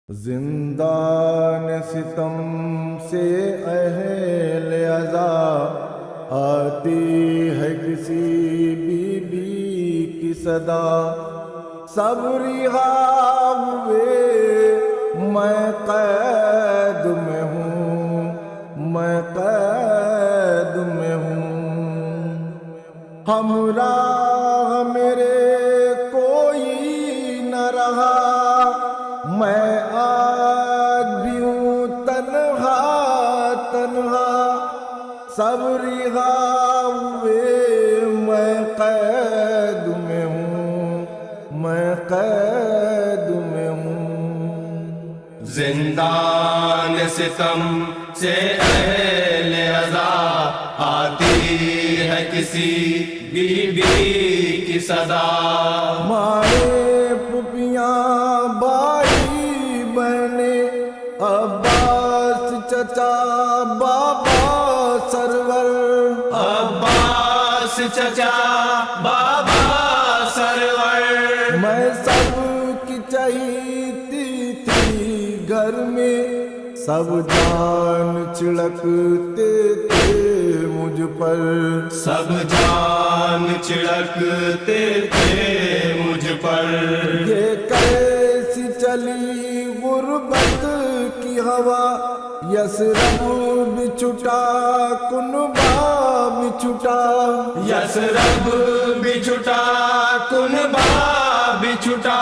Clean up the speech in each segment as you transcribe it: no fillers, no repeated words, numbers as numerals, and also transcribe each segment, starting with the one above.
زندان ستم سے اہل عزا آتی ہے کسی بی بی کی صدا، سب رہا ہوئے میں قید میں ہوں، میں قید میں ہوں، ہمراہ میرے کوئی نہ رہا، میں آج بھی ہوں تنہا تنہا، سب رہا ہوئے میں قید میں ہوں، میں قید میں ہوں۔ زندان ستم سے اہل عزا آتی ہے کسی بی بی کی صدا، مائیں پھوپھیاں بھائی بہنیں عباس چچا بابا سرور، عباس چچا بابا سرور، میں سب کی چہیتی تھی گھر میں، سب جان چھڑکتے تھے مجھ پر، سب جان چھڑکتے تھے مجھ پر، یہ کیسی چلی غربت کی ہوا، یثرب بھی چھٹا کنبہ بھی چھٹا، یثرب بھی چھٹا کنبہ بھی چھٹا،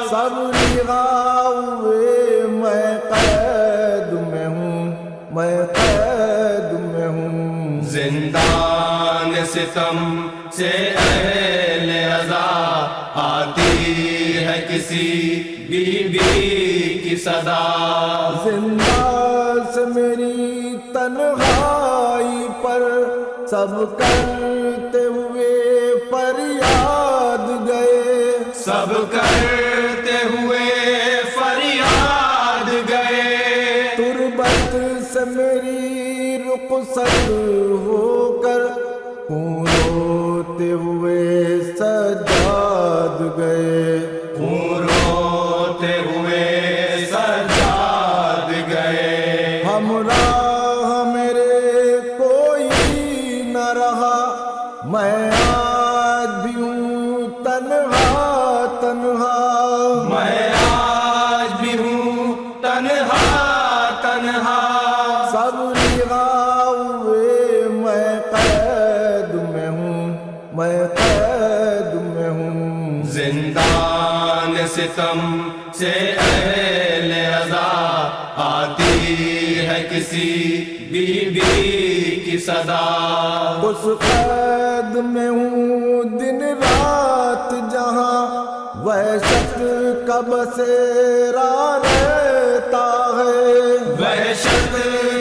سب رہا ہوئے میں قید میں ہوں، میں قید میں ہوں۔ زندان ستم سے اہل عزا آتی ہے کسی بی بی کی صدا، زندہ سے میری تنہائی پر سب کرتے ہوئے فریاد گئے، سب کرتے ہوئے فریاد گئے، تربت سے میری رخصت ہو کر خون روتے ہوئے سجاد گئے، خون روتے ہوئے سجاد گئے، ہمراہ میرے کوئی نہ رہا، میں آج بھی ہوں تنہا تنہا، میں آج بھی ہوں تنہا تنہا، سب رہا ہوئے میں قید میں ہوں، میں قید میں ہوں۔ زندان ستم سے اہل عزا آتی ہے کسی بی بی کی صدا، اس قید میں ہوں دن رات جہاں وحشت کا بسیرا رہتا ہے، وحشت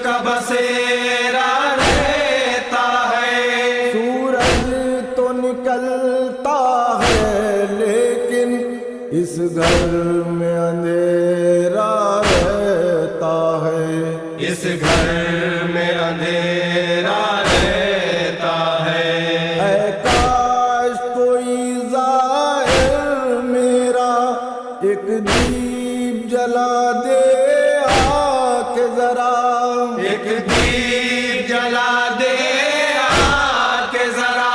کا بسیرا رہتا ہے، سورج تو نکلتا ہے لیکن اس گھر میں اندھیرا رہتا ہے، اس گھر میں اندھیرا رہتا ہے، اے کاش کوئی ظاہر میرا ایک دیپ جلا دے آ کے ذرا، ایک دیپ جلا دے آ کے ذرا،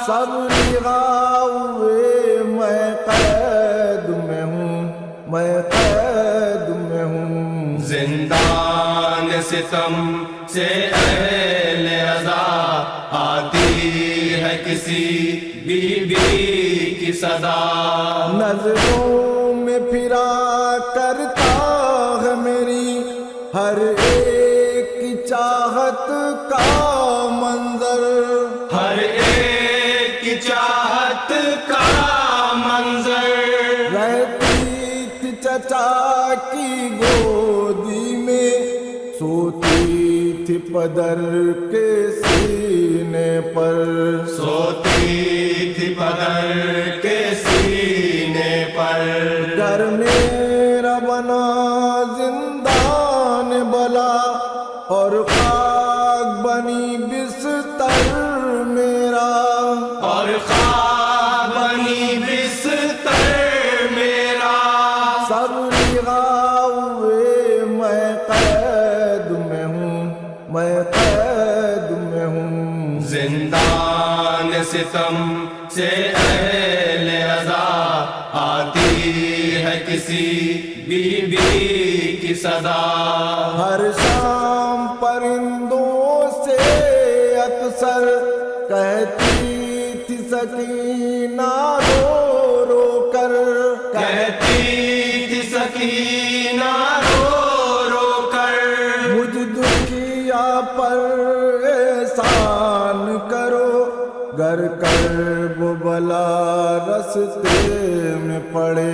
سب رہا ہوئے میں قید میں ہوں، میں قید میں ہوں۔ زندان ستم سے اہل عزا آتی ہے کسی بی بی کی صدا، نظروں میں پھرا کرتا ہے میری ہر ایک کی چاہت کا منظر، ہر ایک کی چاہت کا منظر، رہتی تھی چچا کی گودی میں، سوتی تھی پدر کے سینے پر، سوتی تھی پدر کے سینے پر، گھر میرا بنا زندان بلا اور خاک بنی بستر میرا، اور خواب بنی بستر میرا، سب رہا ستم سے اہل عزا آتی ہے کسی بی بی کی صدا. ہر شام پرندوں سے اکثر کہتی تھی سکینہ رو رو کر، کہتی تھی سکینہ رو رو کر، مجھ دکھیا پر احسان کرو، گر کرب بلا رستے میں پڑے،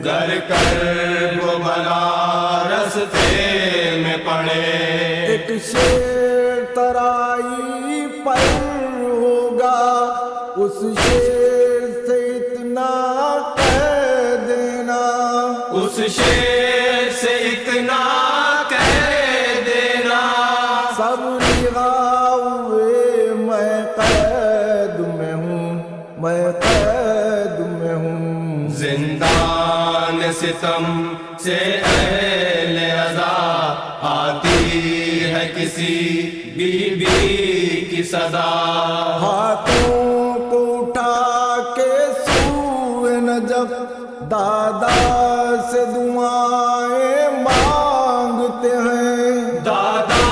گر کرب بلا رستے میں پڑے. ایک شیر ترائی پر ہوگا، اس شیر سے اتنا کہہ دینا، اس شیر سے اتنا کہہ دینا، سب لگا ہوئے میں قید میں ہوں، میں قید میں ہوں. زندان ستم سے اہل عزا آتی ہے کسی بی بی کی صدا. ہاتھوں کو اٹھا کے سوئے نجف دادا سے دعائیں مانگتے ہیں، دادا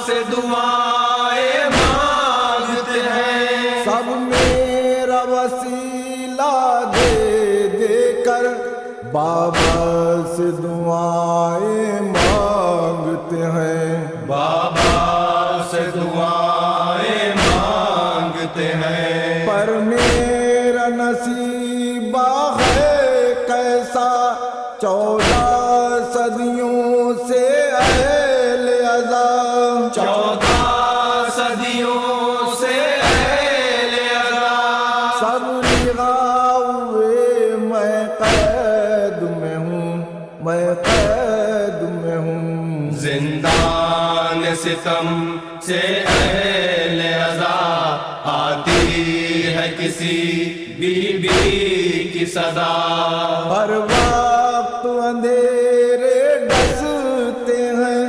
سے دعائیں مانگتے ہیں، سب میرا وسیلہ دے دے کر بابا سے دعائیں مانگتے ہیں. بابا سے دعائیں مانگتے ہیں. پر میرا نصیبہ ہے کیسا، 14 صدیوں سے اہل عزا، 14 صدیوں سے اہل عزا، سب لگا ہوئے میں قید میں ہوں، میں قید میں ہوں. زندان ستم سے اہل عزا آتی ہے کسی بی بی کی صدا. ہر وقت اندھیرے ڈستے ہیں،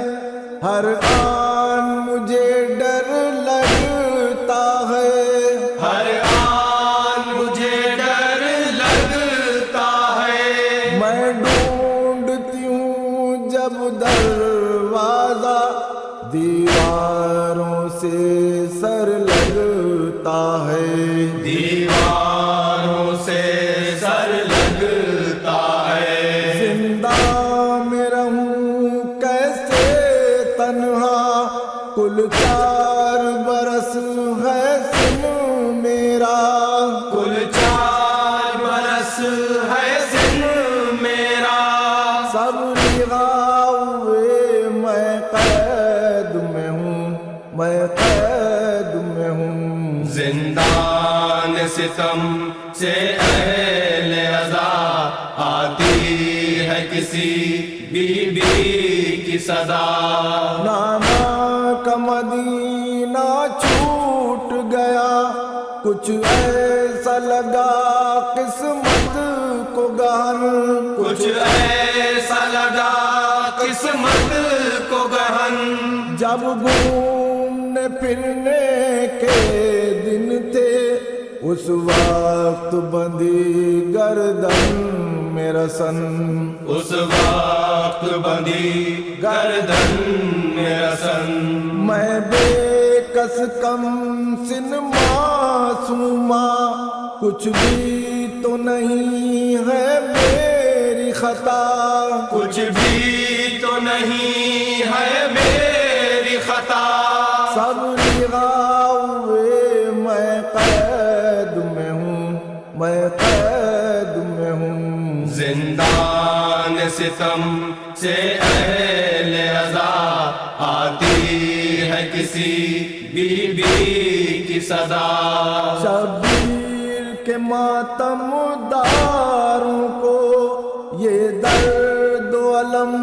ہر آن مجھے ڈر لگتا ہے، ہر آن مجھے ڈر لگتا ہے، میں ڈھونڈتی ہوں جب دروازہ، دیواروں سے سر لگتا ہے، دیواروں سے سر لگتا ہے. زندہ میں رہوں کیسے تنہا، کل 4 برس ہے سن میرا، کل 4 برس ہے سن میرا، سب لگا ہوئے میں قید میں ہوں، میں قید میں ہوں. زندان ستم سے اہل عزا آتی ہے کسی بی بی کی صدا. نانا کا مدینہ چھوٹ گیا، کچھ ایسا لگا قسمت کو گہن، کچھ ایسا لگا قسمت کو گہن، جب گھومنے پھرنے کے دن تھے، اس وقت بندھی گردن میں رسن، اس وقت بندھی گردن میں رسن. میں بے کس کم سن معصومہ، کچھ بھی تو نہیں ہے میری خطا، کچھ بھی تو نہیں ہے میری خطا، سب لگا ہوئے میں قید میں ہوں، میں قید میں ہوں. زندان ستم سے اہل عزا آتی ہے کسی بی بی کی صدا. شبیر کے ماتم داروں کو یہ درد و علم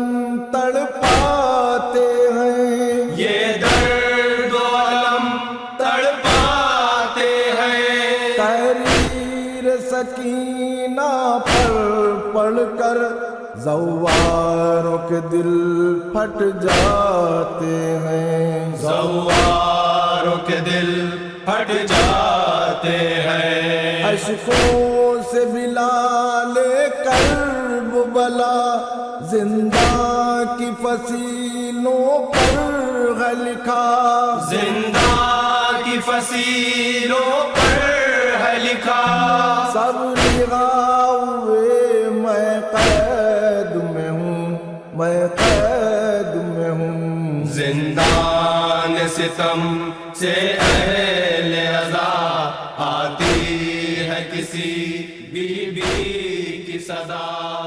تڑپاتے ہیں، یہ درد و علم تڑپاتے ہیں، تحریر سکینہ پر پڑھ کر زواروں کے دل پھٹ جاتے ہیں، زواروں کے دل پھٹ جاتے آتے ہیں اشکوں سے بلال کرب بلا زندہ کی فصیلوں پر ہے لکھا زندہ کی فصیلوں پر ہے لکھا سب لگاوے میں قید میں ہوں میں قید میں ہوں زندان ستم سے اہل عزا آتی ہے کسی بی بی کی صدا